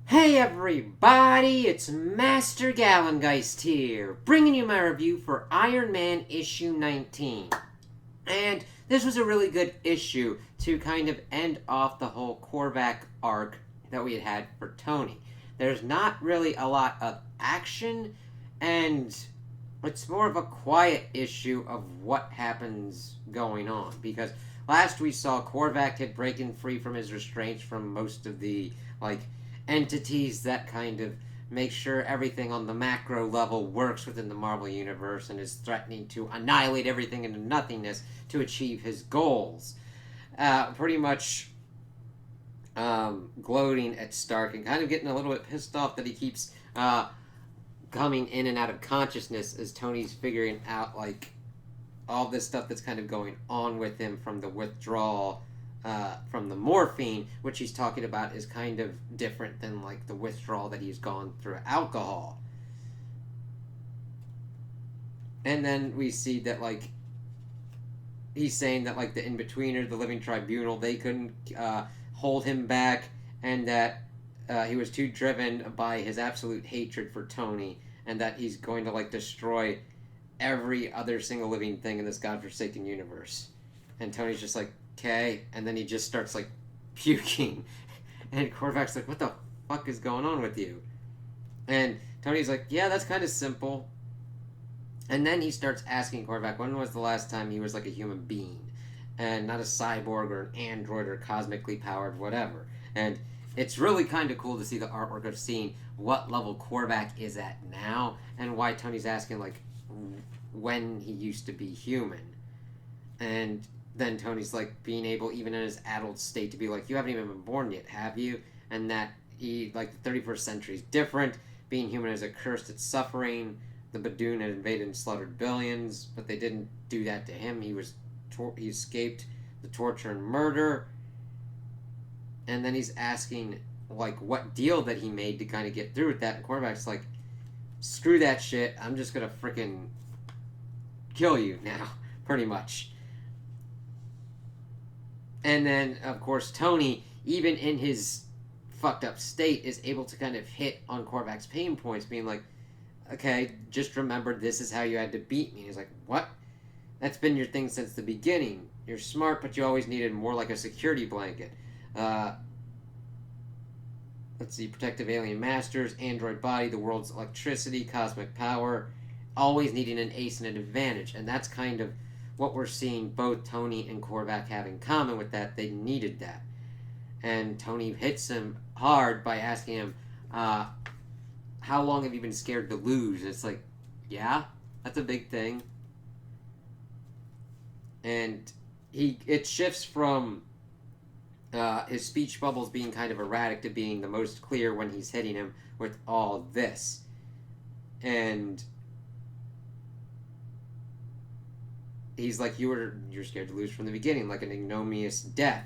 Hey everybody, it's Master Gallengeist here, bringing you my review for Iron Man issue 19. And this was a really good issue to kind of end off the whole Korvac arc that we had for Tony. There's not really a lot of action, and it's more of a quiet issue of what happens going on. Because last we saw Korvac had broken free from his restraints from most of the, entities that kind of make sure everything on the macro level works within the Marvel Universe and is threatening to annihilate everything into nothingness to achieve his goals. Pretty much gloating at Stark and kind of getting a little bit pissed off that he keeps coming in and out of consciousness as Tony's figuring out, all this stuff that's kind of going on with him from the withdrawal from the morphine, which he's talking about is kind of different than the withdrawal that he's gone through alcohol. And then we see that he's saying that the in-betweener, the Living Tribunal, they couldn't hold him back, and that he was too driven by his absolute hatred for Tony, and that he's going to destroy every other single living thing in this godforsaken universe. And Tony's just like, okay, and then he just starts puking, and Korvac's like, what the fuck is going on with you? And Tony's like, yeah, that's kind of simple. And then he starts asking Korvac, when was the last time he was a human being and not a cyborg or an android or cosmically powered whatever. And it's really kind of cool to see the artwork of seeing what level Korvac is at now and why Tony's asking when he used to be human. And then Tony's being able, even in his adult state, to be you haven't even been born yet, have you? And that he, the 31st century is different. Being human is a curse that's suffering. The Badoon had invaded and slaughtered billions, but they didn't do that to him. He escaped the torture and murder. And then he's asking, what deal that he made to kind of get through with that. And Korvac's like, screw that shit. I'm just gonna freaking kill you now, pretty much. And then, of course, Tony, even in his fucked up state, is able to kind of hit on Korvac's pain points, being like, okay, just remember this is how you had to beat me. And he's like, what? That's been your thing since the beginning. You're smart, but you always needed more like a security blanket. Let's see, protective alien masters, android body, the world's electricity, cosmic power, always needing an ace and an advantage. And that's kind of what we're seeing both Tony and Korvac have in common with that. They needed that. And Tony hits him hard by asking him, how long have you been scared to lose? And it's yeah, that's a big thing. And it shifts from his speech bubbles being kind of erratic to being the most clear when he's hitting him with all this. And he's like, you're scared to lose from the beginning, like an ignominious death.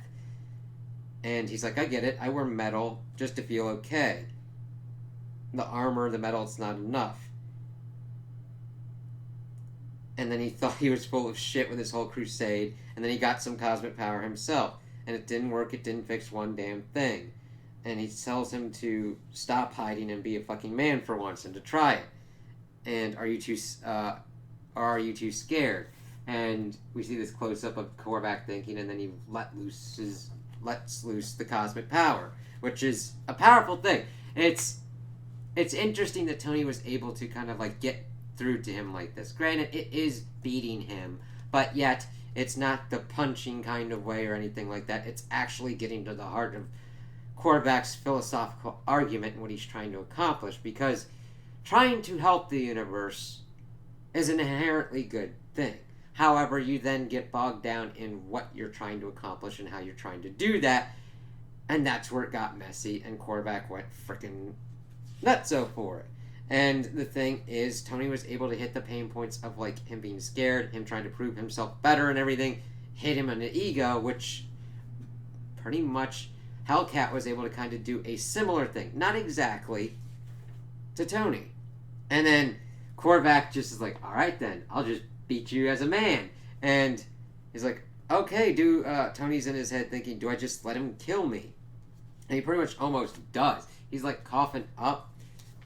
And he's like, I get it. I wear metal just to feel okay. The armor, the metal, it's not enough. And then he thought he was full of shit with his whole crusade, and then he got some cosmic power himself. And it didn't work, it didn't fix one damn thing. And he tells him to stop hiding and be a fucking man for once, and to try it. And are you too scared? And we see this close-up of Korvac thinking, and then he lets loose the cosmic power, which is a powerful thing. It's interesting that Tony was able to kind of get through to him like this. Granted, it is beating him, but yet it's not the punching kind of way or anything like that. It's actually getting to the heart of Korvac's philosophical argument and what he's trying to accomplish, because trying to help the universe is an inherently good thing. However, you then get bogged down in what you're trying to accomplish and how you're trying to do that, and that's where it got messy, and Korvac went frickin' nutso for it. And the thing is, Tony was able to hit the pain points of him being scared, him trying to prove himself better and everything, hit him on the ego, which pretty much Hellcat was able to kind of do a similar thing. Not exactly to Tony. And then Korvac just is like, alright then, I'll just beat you as a man. And he's like, okay, Tony's in his head thinking, do I just let him kill me? And he pretty much almost does. he's like coughing up,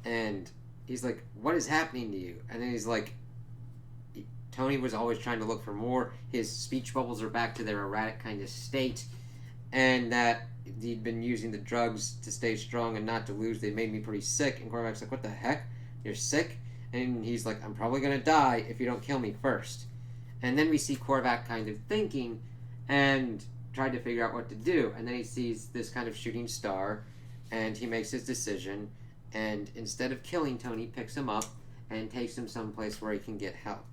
and he's like, "What is happening to you?" And then he's like, Tony was always trying to look for more. His speech bubbles are back to their erratic kind of state, and that he'd been using the drugs to stay strong and not to lose. They made me pretty sick. And Korvac's like, "What the heck? You're sick?" And he's like, "I'm probably gonna die if you don't kill me first." And then we see Korvac kind of thinking and trying to figure out what to do. And then he sees this kind of shooting star, and he makes his decision. And instead of killing Tony, picks him up and takes him someplace where he can get help.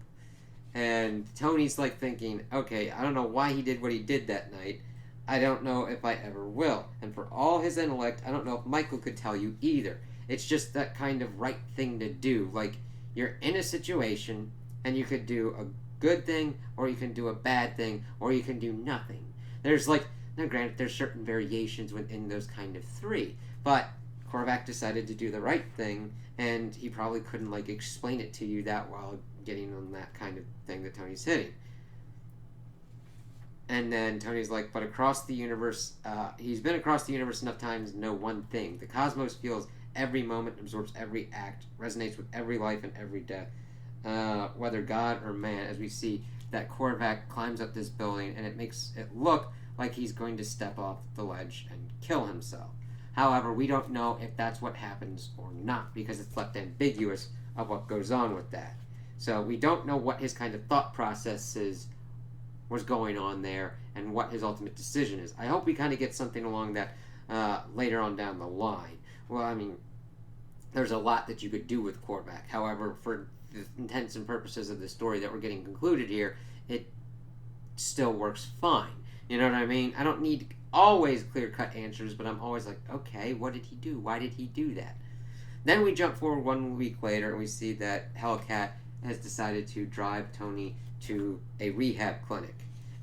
And Tony's like thinking, okay, I don't know why he did what he did that night. I don't know if I ever will. And for all his intellect, I don't know if Michael could tell you either. It's just that kind of right thing to do. Like, you're in a situation, and you could do a good thing, or you can do a bad thing, or you can do nothing. There's like, now granted, there's certain variations within those kind of three, but Korvac decided to do the right thing, and he probably couldn't like explain it to you that well, getting on that kind of thing that Tony's hitting. And then Tony's like, but across the universe, he's been across the universe enough times to know one thing. The cosmos feels every moment, absorbs every act, resonates with every life and every death, whether God or man, as we see that Korvac climbs up this building, and it makes it look like he's going to step off the ledge and kill himself. However, we don't know if that's what happens or not, because it's left ambiguous of what goes on with that. So we don't know what his kind of thought processes was going on there and what his ultimate decision is. I hope we kind of get something along that later on down the line. Well, I mean, there's a lot that you could do with Korvac. However, for the intents and purposes of the story that we're getting concluded here, it still works fine. You know what I mean? I don't need always clear-cut answers, but I'm always like, okay, what did he do? Why did he do that? Then we jump forward 1 week later, and we see that Hellcat has decided to drive Tony to a rehab clinic.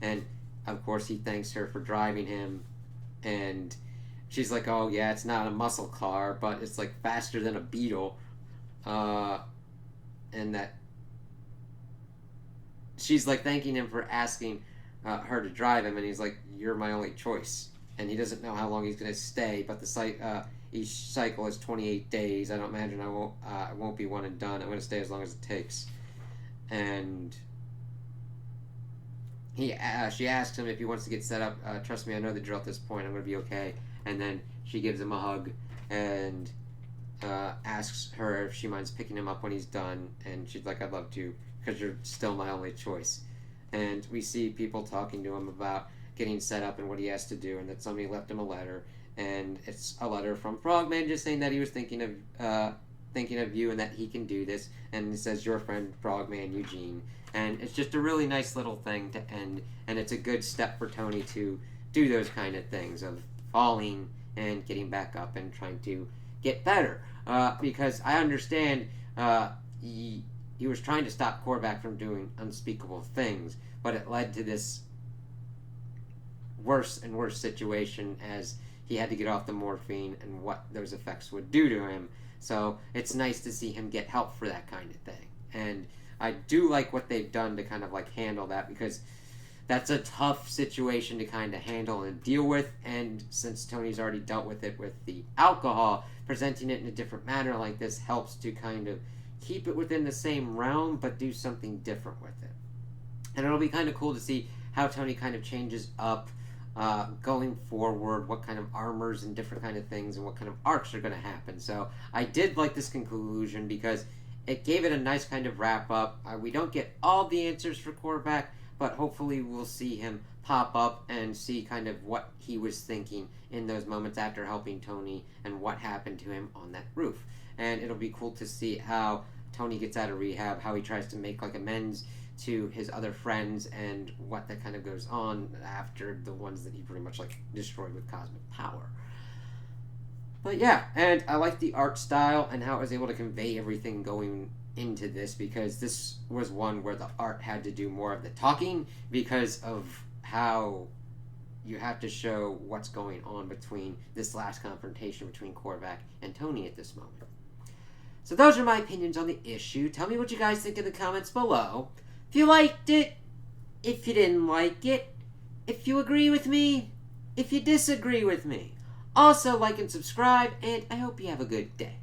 And, of course, he thanks her for driving him, and she's like, oh, yeah, it's not a muscle car, but it's, like, faster than a Beetle. And that she's, like, thanking him for asking her to drive him, and he's like, you're my only choice. And he doesn't know how long he's going to stay, but each cycle is 28 days. I don't imagine I won't be one and done. I'm going to stay as long as it takes. And she asks him if he wants to get set up. Trust me, I know the drill at this point. I'm going to be okay. And then she gives him a hug and asks her if she minds picking him up when he's done. And she's like, I'd love to, because you're still my only choice. And we see people talking to him about getting set up and what he has to do, and that somebody left him a letter. And it's a letter from Frogman just saying that he was thinking of you and that he can do this. And it says, your friend Frogman Eugene. And it's just a really nice little thing to end. And it's a good step for Tony to do those kind of things of falling and getting back up and trying to get better. Because I understand he was trying to stop Korvac from doing unspeakable things, but it led to this worse and worse situation as he had to get off the morphine and what those effects would do to him. So it's nice to see him get help for that kind of thing. And I do like what they've done to kind of like handle that, because that's a tough situation to kind of handle and deal with. And since Tony's already dealt with it with the alcohol, presenting it in a different manner like this helps to kind of keep it within the same realm, but do something different with it. And it'll be kind of cool to see how Tony kind of changes up going forward, what kind of armors and different kind of things and what kind of arcs are going to happen. So I did like this conclusion because it gave it a nice kind of wrap up. We don't get all the answers for Korvac, but hopefully we'll see him pop up and see kind of what he was thinking in those moments after helping Tony and what happened to him on that roof. And it'll be cool to see how Tony gets out of rehab, how he tries to make like amends to his other friends, and what that kind of goes on after the ones that he pretty much like destroyed with cosmic power. But yeah, and I like the art style and how it was able to convey everything going into this, because this was one where the art had to do more of the talking because of how you have to show what's going on between this last confrontation between Korvac and Tony at this moment. So those are my opinions on the issue. Tell me what you guys think in the comments below. If you liked it, if you didn't like it, if you agree with me, if you disagree with me. Also, like and subscribe, and I hope you have a good day.